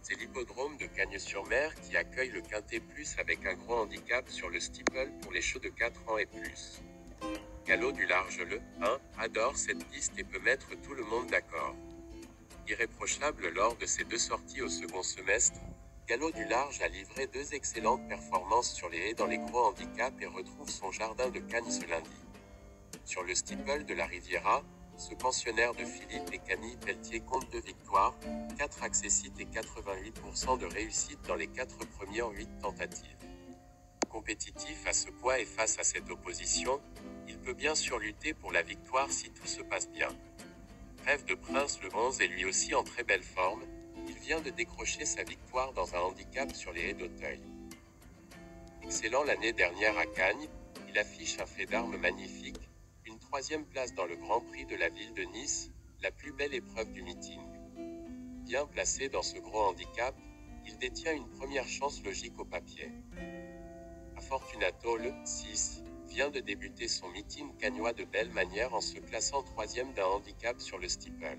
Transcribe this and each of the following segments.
C'est l'hippodrome de Cagnes-sur-Mer qui accueille le Quintet Plus avec un gros handicap sur le steeple pour les chevaux de 4 ans et plus. Galop du Large le 1 adore cette piste et peut mettre tout le monde d'accord. Irréprochable lors de ses 2 sorties au second semestre, Galop du Large a livré 2 excellentes performances sur les haies dans les gros handicaps et retrouve son jardin de Cagnes ce lundi. Sur le steeple de la Riviera, ce pensionnaire de Philippe et Camille Pelletier compte 2 victoires, 4 accessites et 88% de réussite dans les 4 premières 8 tentatives. Compétitif à ce poids et face à cette opposition, il peut bien sûr lutter pour la victoire si tout se passe bien. Rêve de Prince le 11 est lui aussi en très belle forme, il vient de décrocher sa victoire dans un handicap sur les haies d'Auteuil. Excellent l'année dernière à Cagnes, il affiche un fait d'armes magnifique, une 3e place dans le Grand Prix de la ville de Nice, la plus belle épreuve du meeting. Bien placé dans ce gros handicap, il détient une première chance logique au papier. Fortunato le 6 vient de débuter son meeting cagnois de belle manière en se classant 3e d'un handicap sur le steeple.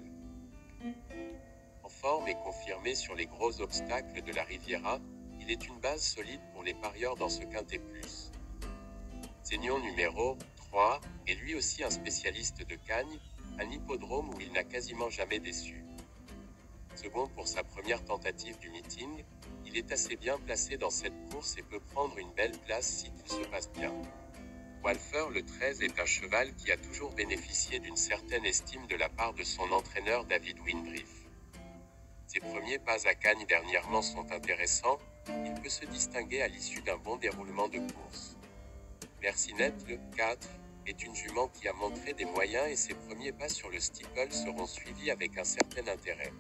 En forme et confirmé sur les gros obstacles de la Riviera, il est une base solide pour les parieurs dans ce Quintet Plus. Zénion numéro 3 est lui aussi un spécialiste de Cagnes, un hippodrome où il n'a quasiment jamais déçu. Second pour sa première tentative du meeting, il est assez bien placé dans cette course et peut prendre une belle place si tout se passe bien. Walfer le 13 est un cheval qui a toujours bénéficié d'une certaine estime de la part de son entraîneur David Windbrief. Ses premiers pas à Cagnes dernièrement sont intéressants, il peut se distinguer à l'issue d'un bon déroulement de course. Mercinette le 4 est une jument qui a montré des moyens et ses premiers pas sur le steeple seront suivis avec un certain intérêt.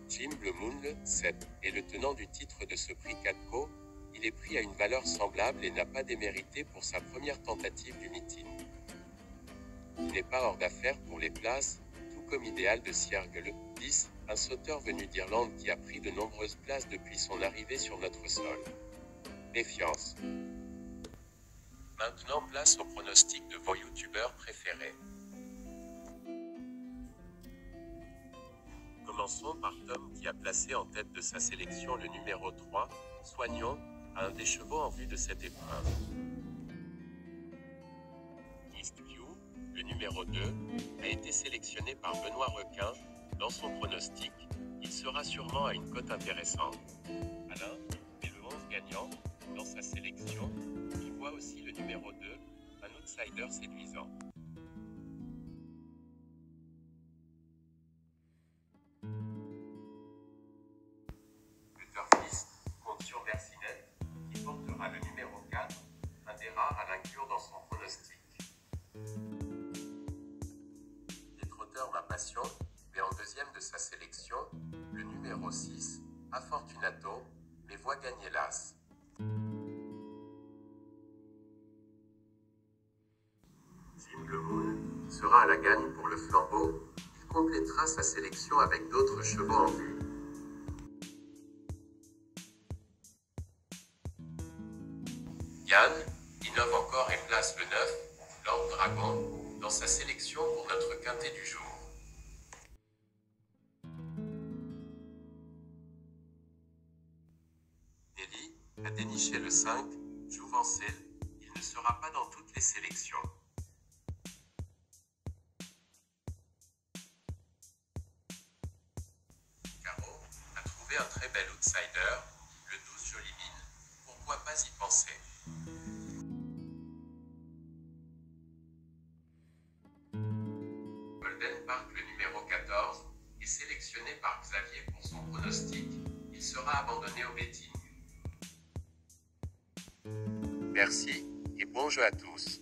Jim Blue Moon le 7 est le tenant du titre de ce prix Catco, il est pris à une valeur semblable et n'a pas démérité pour sa première tentative du meeting. Il n'est pas hors d'affaire pour les places, tout comme Idéal de Siergue le 10, un sauteur venu d'Irlande qui a pris de nombreuses places depuis son arrivée sur notre sol. Méfiance. Maintenant place au pronostic de vos youtubeurs préférés. Commençons par Tom qui a placé en tête de sa sélection le numéro 3, Soignons, un des chevaux en vue de cette épreuve. Eastview, le numéro 2, a été sélectionné par Benoît Requin. Dans son pronostic, il sera sûrement à une cote intéressante. Alain est le 11 gagnant. Dans sa sélection, il voit aussi le numéro 2, un outsider séduisant. Compte sur Mercinette, qui portera le numéro 4, un des rares à l'inclure dans son pronostic. Les trotteurs ma passion, mais en 2e de sa sélection, le numéro 6, Fortunato, mais voit gagner l'As. Jim Le Moon sera à la gagne pour le flambeau, il complétera sa sélection avec d'autres chevaux en vue. Yann innove encore et place le 9, Lord Dragon, dans sa sélection pour notre quintet du jour. Nelly a déniché le 5, Jouvencel, il ne sera pas dans toutes les sélections. Caro a trouvé un très bel outsider, le 12 Jolie Mine, pourquoi pas y penser. Golden Park le numéro 14 est sélectionné par Xavier pour son pronostic, il sera abandonné au betting. Merci et bon jeu à tous.